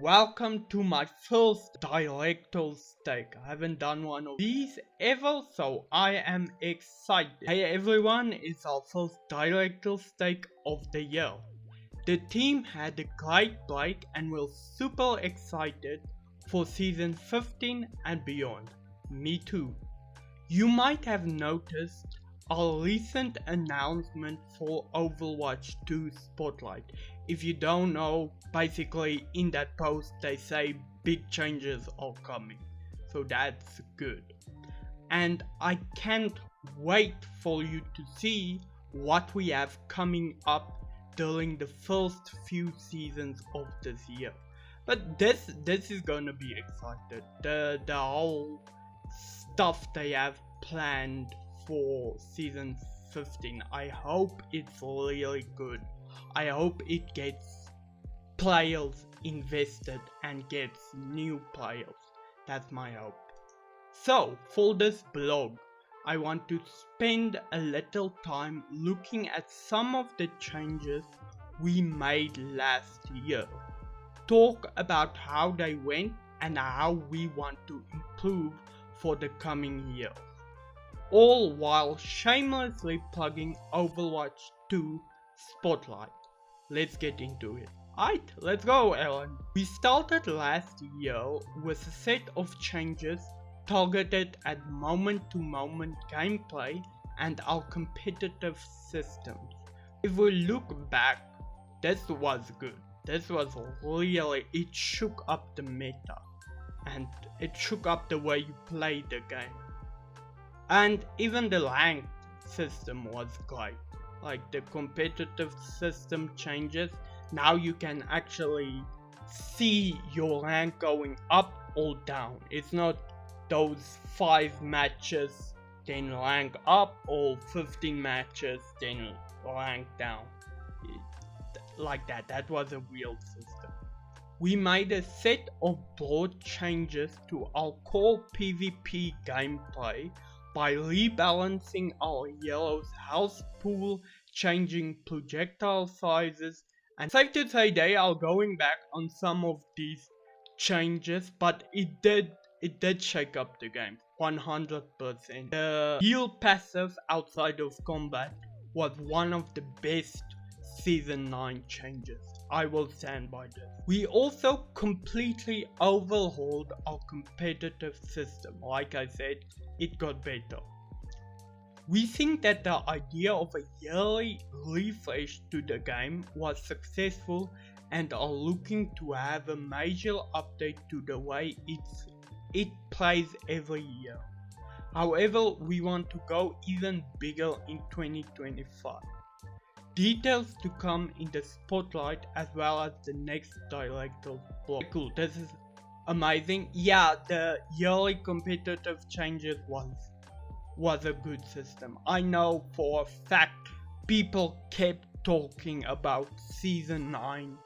welcome to my first director's take. I haven't done one of these ever, so I am excited. Hey everyone, it's our first director's take of the year. The team had a great break and we're super excited for season 15 and beyond. Me too. You might have noticed our recent announcement for Overwatch 2 Spotlight. If you don't know, basically in that post they say big changes are coming, so that's good. And I can't wait for you to see what we have coming up during the first few seasons of this year. But this is gonna be exciting. The whole stuff they have planned for season 15. I hope it's really good. I hope it gets players invested and gets new players. That's my hope. So for this blog, I want to spend a little time looking at some of the changes we made last year. Talk about how they went and how we want to improve for the coming year. All while shamelessly plugging Overwatch 2 Spotlight. Let's get into it. Alright, let's go, Ellen. We started last year with a set of changes targeted at moment-to-moment gameplay and our competitive systems. If we look back, this was good. This was really, it shook up the meta and it shook up the way you play the game. And even the ranked system was great. Like the competitive system changes, now you can actually see your rank going up or down. It's not those 5 matches then rank up or 15 matches then rank down. Like that was a weird system. We made a set of broad changes to our core PvP gameplay by rebalancing our yellow's health pool, changing projectile sizes, and safe to say they are going back on some of these changes, but it did shake up the game 100%. The heal passive outside of combat was one of the best season 9 changes. I will stand by this. We also completely overhauled our competitive system. Like I said, it got better. We think that the idea of a yearly refresh to the game was successful and are looking to have a major update to the way it plays every year. However, we want to go even bigger in 2025. Details to come in the spotlight as well as the next director's blog. Cool, this is amazing. Yeah, the yearly competitive changes was a good system. I know for a fact people kept talking about season 9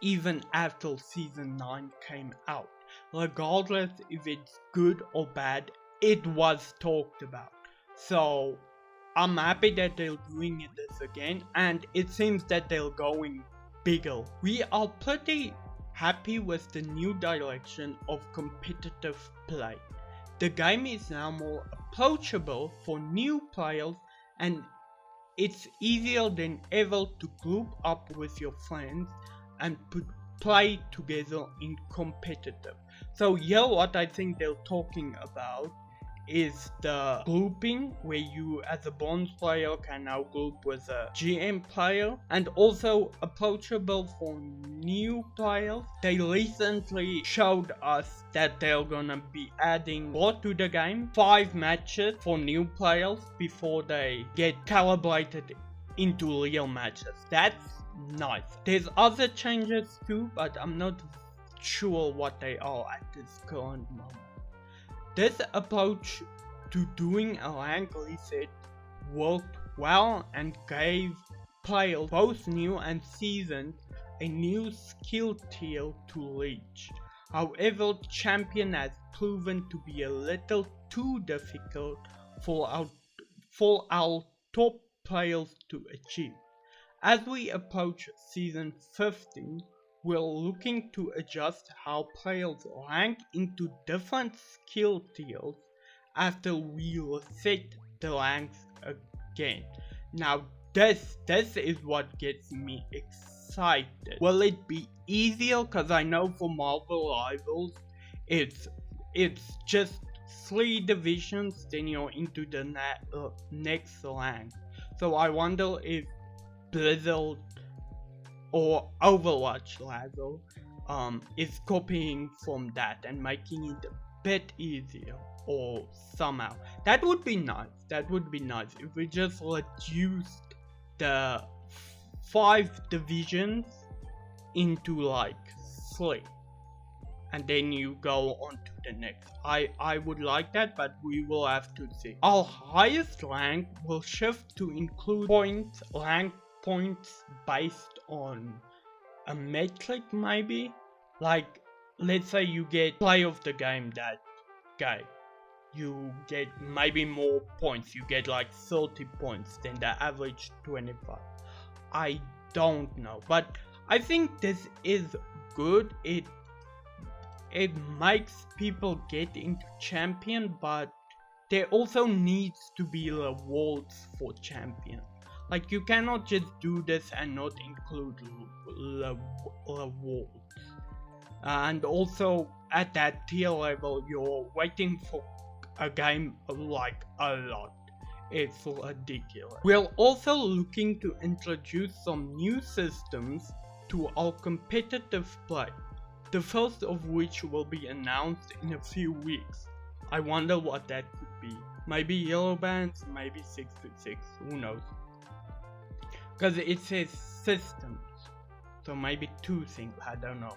even after season 9 came out. Regardless if it's good or bad, it was talked about. So I'm happy that they're doing this again, and it seems that they're going bigger. We are pretty happy with the new direction of competitive play. The game is now more approachable for new players and it's easier than ever to group up with your friends and play together in competitive. So here what I think they're talking about is the grouping where you as a bronze player can now group with a GM player, and also approachable for new players. They recently showed us that they're gonna be adding more to the game, 5 matches for new players before they get calibrated into real matches. That's nice. There's other changes too, but I'm not sure what they are at this current moment. This approach to doing a rank reset worked well and gave players, both new and seasoned, a new skill tier to reach. However, Champion has proven to be a little too difficult for our top players to achieve. As we approach season 15, we're looking to adjust how players rank into different skill tiers after we reset the ranks again. Now this is what gets me excited. Will it be easier? Cause I know for Marvel Rivals it's just 3 divisions, then you're into the next rank. So I wonder if Blizzard or Overwatch rather is copying from that and making it a bit easier, or somehow. That would be nice. That would be nice if we just reduced the 5 divisions into like 3. And then you go on to the next. I would like that, but we will have to see. Our highest rank will shift to include rank points based on a metric maybe. Like, let's say you get play of the game that game. You get maybe more points. You get like 30 points than the average 25. I don't know, but I think this is good. It makes people get into champion, but there also needs to be rewards for champion. Like, you cannot just do this and not include rewards. And also at that tier level, you're waiting for a game like a lot. It's ridiculous. We're also looking to introduce some new systems to our competitive play. The first of which will be announced in a few weeks. I wonder what that could be. Maybe yellow bands, maybe 6v6, who knows. Cause it says systems, so maybe 2 things, I don't know.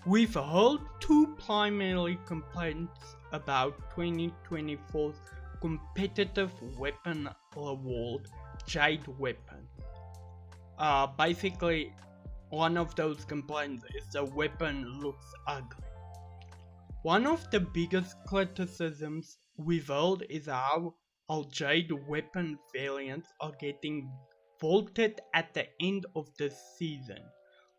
We've heard 2 primary complaints about 2024's competitive weapon reward, Jade Weapon. Basically, one of those complaints is the weapon looks ugly. One of the biggest criticisms we've heard is how our Jade Weapon variants are getting vaulted at the end of the season.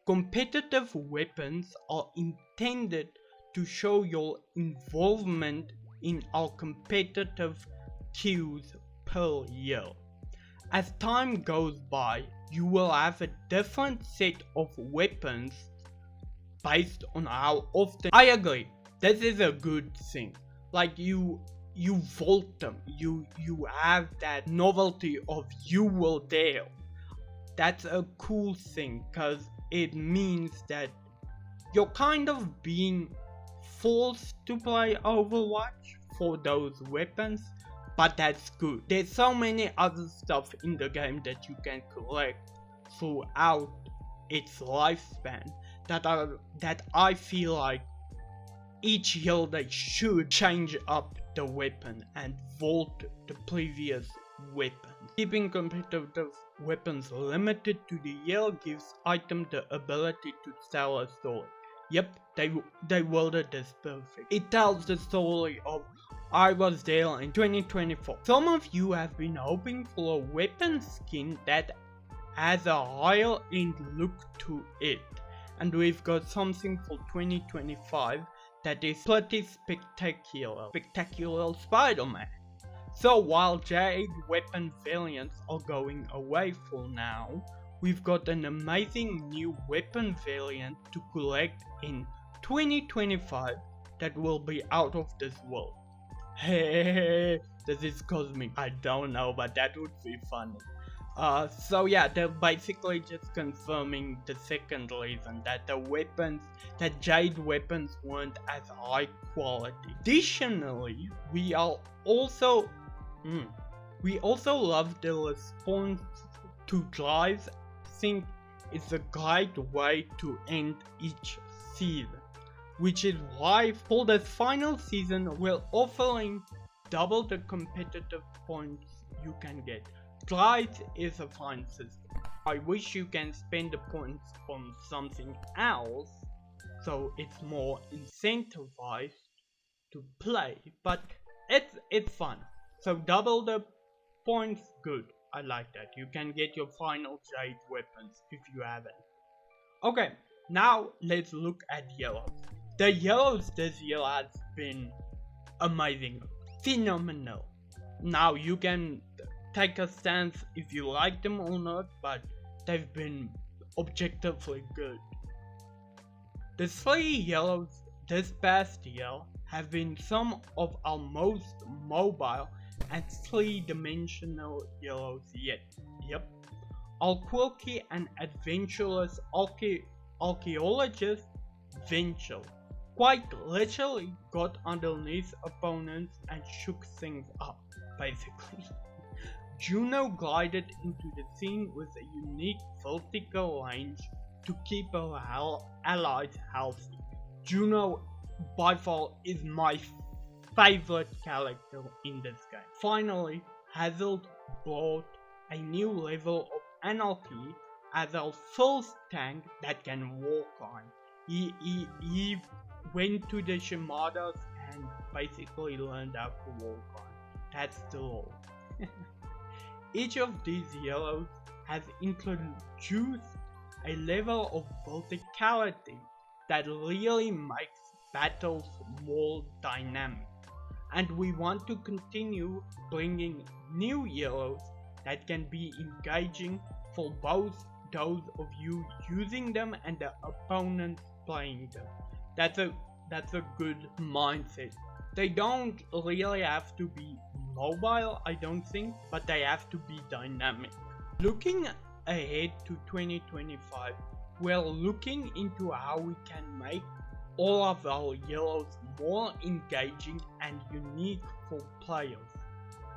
Competitive weapons are intended to show your involvement in our competitive queues per year. As time goes by, you will have a different set of weapons based on how often. I agree, this is a good thing. Like, you vault them, you have that novelty of you were there. That's a cool thing, cause it means that you're kind of being forced to play Overwatch for those weapons, but that's good. There's so many other stuff in the game that you can collect throughout its lifespan that I feel like each year they should change up the weapon and vault the previous weapon. Keeping competitive weapons limited to the year gives item the ability to tell a story. Yep, they worded this perfect. It tells the story of I was there in 2024. Some of you have been hoping for a weapon skin that has a higher end look to it, and we've got something for 2025 that is pretty spectacular. Spectacular Spider-Man. So while Jade weapon variants are going away for now, we've got an amazing new weapon variant to collect in 2025 that will be out of this world. Hey, this is cosmic. I don't know, but that would be funny. So yeah, they're basically just confirming the second reason that that Jade weapons weren't as high quality. Additionally, we also love the response to drives. I think it's a great way to end each season, which is why for the final season we're offering double the competitive points you can get. Drives is a fine system. I wish you can spend the points on something else so it's more incentivized to play, but it's fun. So double the points, good. I like that. You can get your final Jade weapons if you haven't. Okay, Now let's look at yellows. The yellows this year has been amazing, phenomenal. Now you can take a stance if you like them or not, but they've been objectively good. The 3 yellows this past year have been some of our most mobile and 3-dimensional yellows yet. Yep. Our quirky and adventurous archaeologist Venture quite literally got underneath opponents and shook things up, basically. Juno glided into the scene with a unique vertical range to keep her allies healthy. Juno by far is my favorite character in this game. Finally, Hazard brought a new level of anarchy as our first tank that can wall climb. He went to the Shimadas and basically learned how to wall climb. That's the law. Each of these yellows has introduced a level of verticality that really makes battles more dynamic, and we want to continue bringing new yellows that can be engaging for both those of you using them and the opponents playing them. That's a good mindset. They don't really have to be mobile, I don't think, but they have to be dynamic. Looking ahead to 2025, we're looking into how we can make all of our yellows more engaging and unique for players.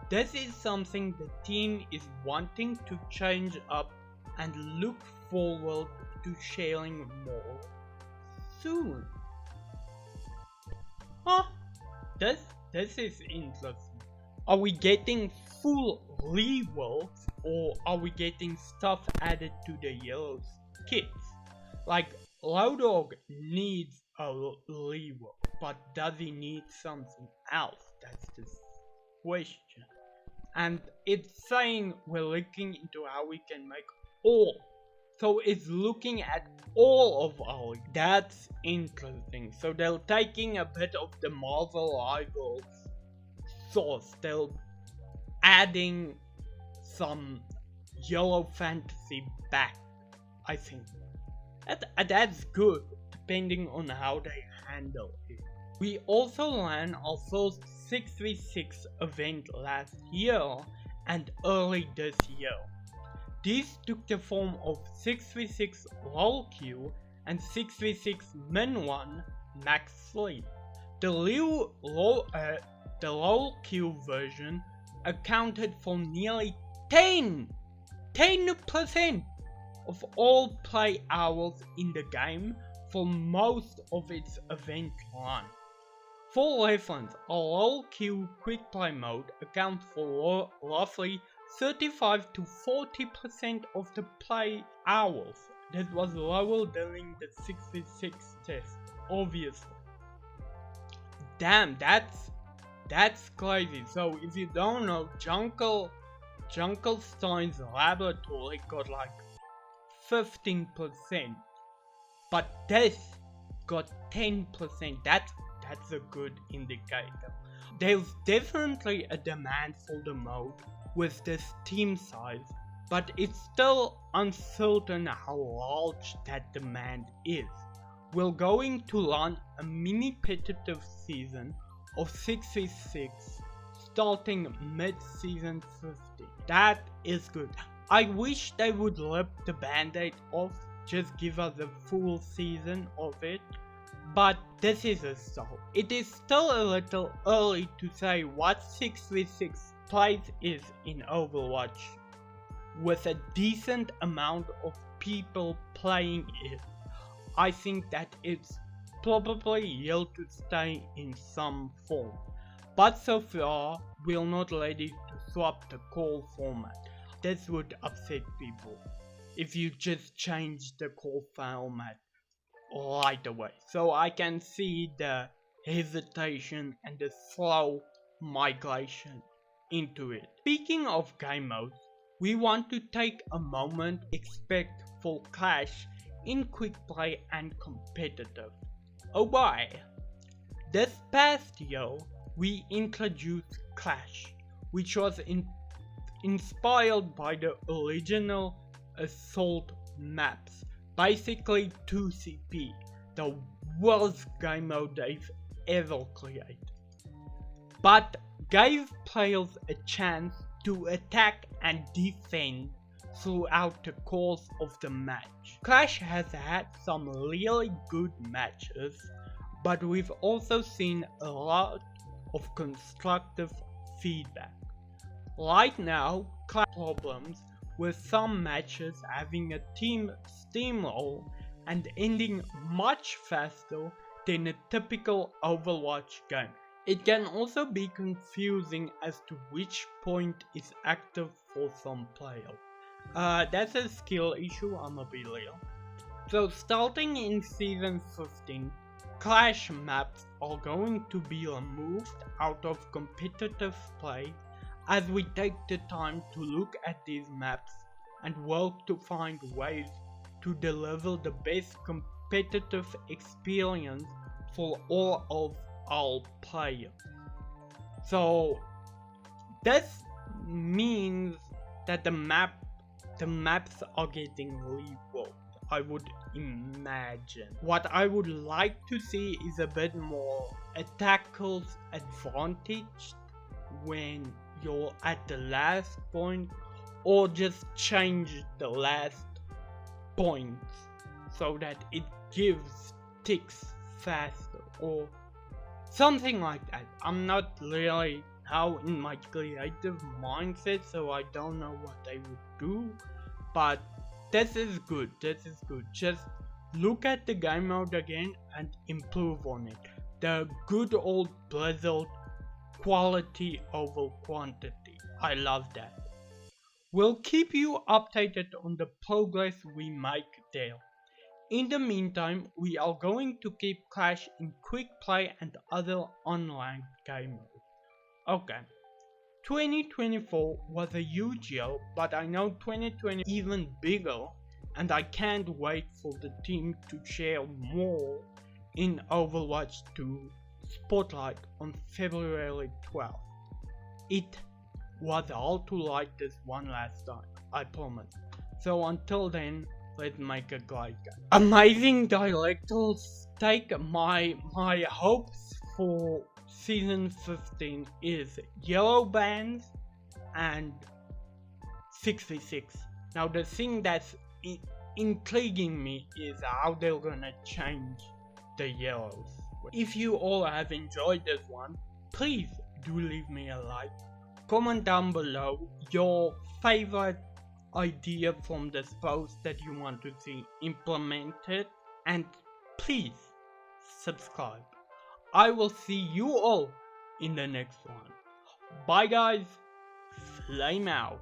This is something the team is wanting to change up and look forward to sharing more soon. This is interesting. Are we getting full reworks or are we getting stuff added to the yellows kits? Like, Lowdog needs a rework, but does he need something else? That's the question. And it's saying we're looking into how we can make all. So it's looking at all of our. That's interesting. So they're taking a bit of the Marvel Rivals source. They're adding some yellow fantasy back, I think. That's good, depending on how they handle it. We also ran our first 6v6 event last year and early this year. These took the form of 6v6 LOL queue and 6v6 min 1 max sleep. The LOL queue version accounted for nearly 10% of all play hours in the game for most of its event run. For reference, a LOL queue quick play mode accounts for roughly 35 to 40% of the play hours. That was lower during the 6v6 test, obviously. Damn, that's crazy. So if you don't know, Junkelstein's laboratory got like 15%, but this got 10%. That's a good indicator. There's definitely a demand for the mode with this team size, but it's still uncertain how large that demand is. We're going to run a mini-competitive season of 6v6 starting mid-season 50. That is good. I wish they would rip the band-aid off, just give us a full season of it, but this is a start. It is still a little early to say what 6v6 plays is in Overwatch with a decent amount of people playing it. I think that it's probably here to stay in some form, but so far we're not ready to swap the core format. This would upset people if you just change the core format right away. So I can see the hesitation and the slow migration into it. Speaking of game modes, we want to take a moment expect for Clash in quick play and competitive. Oh boy! This past year, we introduced Clash, which was inspired by the original Assault maps, basically 2CP, the worst game mode they've ever created, but gave players a chance to attack and defend throughout the course of the match. Clash has had some really good matches, but we've also seen a lot of constructive feedback. Right now, Clash problems with some matches having a team steamroll and ending much faster than a typical Overwatch game. It can also be confusing as to which point is active for some players. That's a skill issue, I'ma be real. So starting in Season 15, Clash maps are going to be removed out of competitive play as we take the time to look at these maps and work to find ways to deliver the best competitive experience for all of our players. So this means that the maps are getting reworked, I would imagine. What I would like to see is a bit more attackers advantage when you're at the last point, or just change the last points so that it gives ticks faster or something like that. I'm not really now in my creative mindset, so I don't know what they would do, but this is good. Just look at the game mode again and improve on it. The good old Blizzard quality over quantity. I love that. We'll keep you updated on the progress we make there. In the meantime, we are going to keep Clash in quick play and other online game modes. Okay, 2024 was a huge year, but I know 2020 is even bigger, and I can't wait for the team to share more in Overwatch 2 Spotlight on February 12th. It was hard to like this one last time, I promise. So until then, let's make a great game. Amazing director's take. My hopes for Season 15 is yellow bands and 6v6. Now the thing that's intriguing me is how they're gonna change the yellows. If you all have enjoyed this one, please do leave me a like. Comment down below your favorite idea from this post that you want to see implemented, and please subscribe. I will see you all in the next one. Bye guys, flame out.